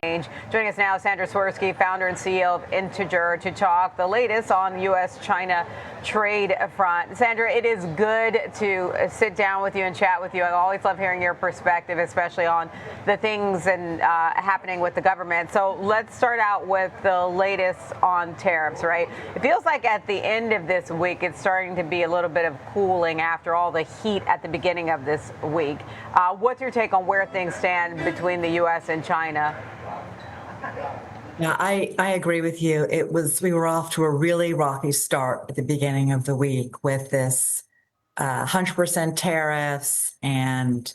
Joining us now, Sandra Swirski, founder and CEO of Integer, to talk the latest on U.S.-China trade front. Sandra, it is good to sit down with you and chat with you. I always love hearing your perspective, especially on the things and happening with the government. So let's start out with the latest on tariffs, right? It feels like at the end of this week, it's starting to be a little bit of cooling after all the heat at the beginning of this week. What's your take on where things stand between the U.S. and China? Yeah, I agree with you. We were off to a really rocky start at the beginning of the week with this 100% tariffs and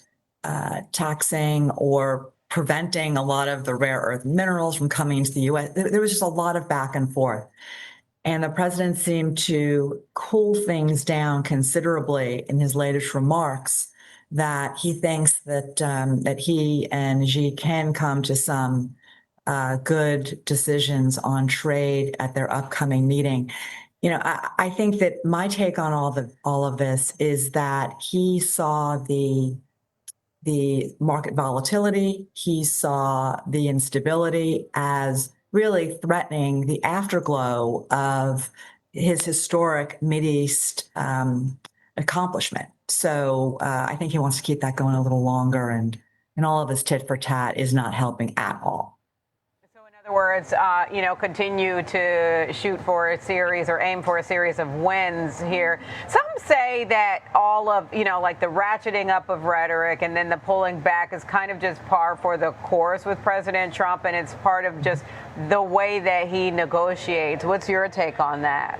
taxing or preventing a lot of the rare earth minerals from coming into the U.S. There was just a lot of back and forth. And the president seemed to cool things down considerably in his latest remarks, that he thinks that he and Xi can come to some good decisions on trade at their upcoming meeting. You know, I think that my take on all of this is that he saw the market volatility, he saw the instability as really threatening the afterglow of his historic Mideast accomplishment. So I think he wants to keep that going a little longer, and all of his tit for tat is not helping at all. In other words, continue to shoot for a series or aim for a series of wins here. Some say that all of, like the ratcheting up of rhetoric and then the pulling back is kind of just par for the course with President Trump, and it's part of just the way that he negotiates. What's your take on that?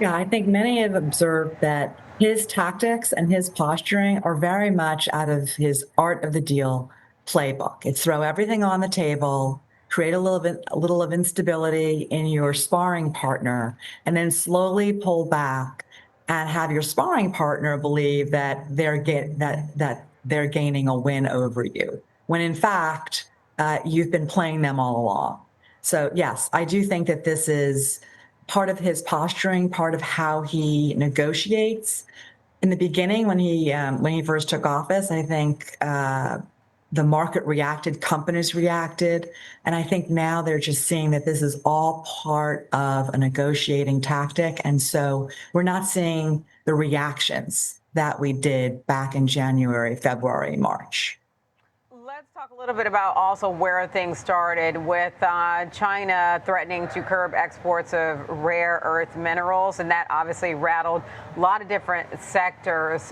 Yeah, I think many have observed that his tactics and his posturing are very much out of his art of the deal playbook. It's throw everything on the table, create a little of instability in your sparring partner, and then slowly pull back and have your sparring partner believe that they're gaining a win over you, when in fact you've been playing them all along. So yes, I do think that this is part of his posturing, part of how he negotiates. In the beginning, when he first took office, I think the market reacted, companies reacted, and I think now they're just seeing that this is all part of a negotiating tactic, and so we're not seeing the reactions that we did back in January, February, March. Let's talk a little bit about also where things started with China threatening to curb exports of rare earth minerals, and that obviously rattled a lot of different sectors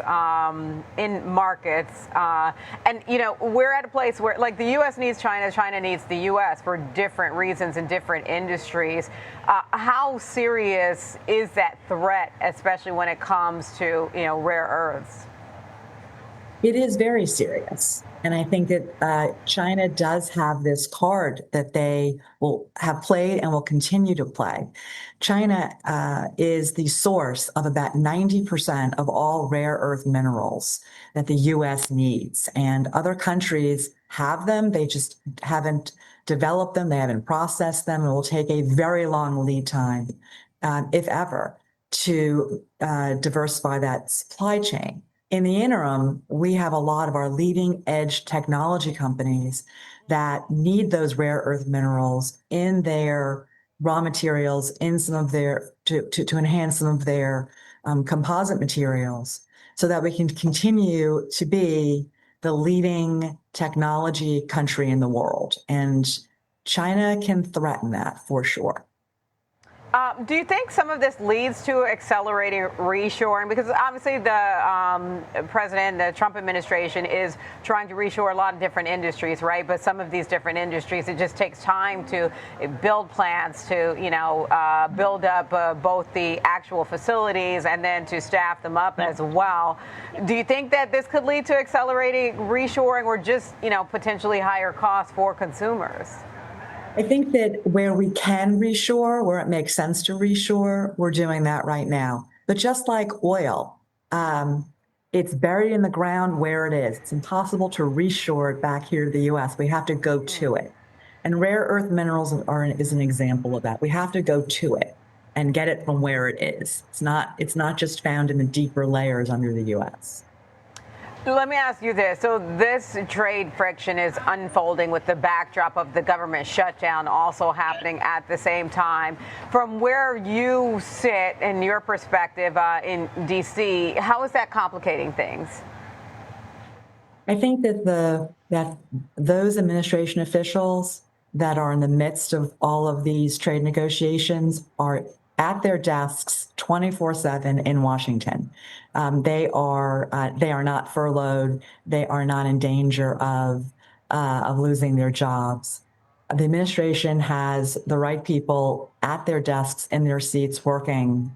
in markets. And, we're at a place where, like, the U.S. needs China, China needs the U.S. for different reasons in different industries. How serious is that threat, especially when it comes to, rare earths? It is very serious. And I think that China does have this card that they will have played and will continue to play. China is the source of about 90% of all rare earth minerals that the U.S. needs. And other countries have them. They just haven't developed them. They haven't processed them. It will take a very long lead time, if ever, to diversify that supply chain. In the interim, we have a lot of our leading edge technology companies that need those rare earth minerals in their raw materials, in some of their, to enhance some of their composite materials, so that we can continue to be the leading technology country in the world. And China can threaten that for sure. Do you think some of this leads to accelerating reshoring? Because obviously the president, the Trump administration is trying to reshore a lot of different industries, right? But some of these different industries, it just takes time to build plants, to, build up both the actual facilities and then to staff them up as well. Do you think that this could lead to accelerating reshoring or just, potentially higher costs for consumers? I think that where we can reshore, where it makes sense to reshore, we're doing that right now. But just like oil, it's buried in the ground where it is. It's impossible to reshore it back here to the U.S. We have to go to it. And rare earth minerals is an example of that. We have to go to it and get it from where it is. It's not just found in the deeper layers under the U.S. Let me ask you this. So this trade friction is unfolding with the backdrop of the government shutdown also happening at the same time. From where you sit in your perspective in D.C., how is that complicating things? I think that those administration officials that are in the midst of all of these trade negotiations are at their desks 24/7 in Washington. They are not furloughed. They are not in danger of losing their jobs. The administration has the right people at their desks in their seats working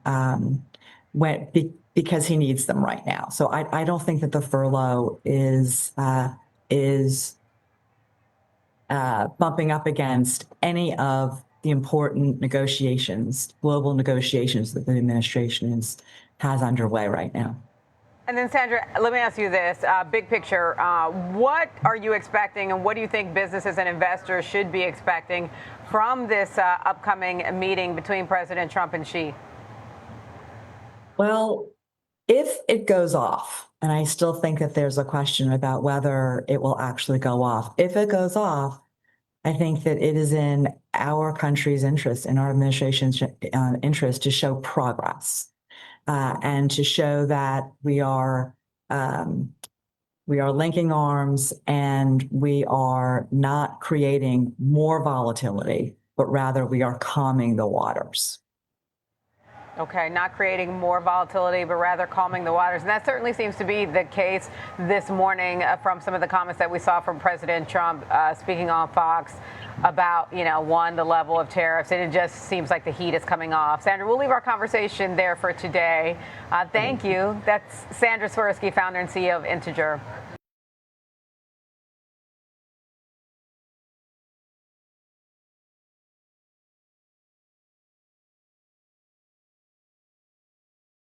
because he needs them right now. So I don't think that the furlough is bumping up against any of the important negotiations, global negotiations that the administration has underway right now. And then, Sandra, let me ask you this, big picture, what are you expecting and what do you think businesses and investors should be expecting from this upcoming meeting between President Trump and Xi? Well, if it goes off, and I still think that there's a question about whether it will actually go off. If it goes off, I think that it is in our country's interest, in our administration's interest, to show progress and to show that we are linking arms and we are not creating more volatility, but rather we are calming the waters. Okay, not creating more volatility, but rather calming the waters. And that certainly seems to be the case this morning from some of the comments that we saw from President Trump speaking on Fox about, the level of tariffs. And it just seems like the heat is coming off. Sandra, we'll leave our conversation there for today. Thank you. That's Sandra Swirski, founder and CEO of Integer.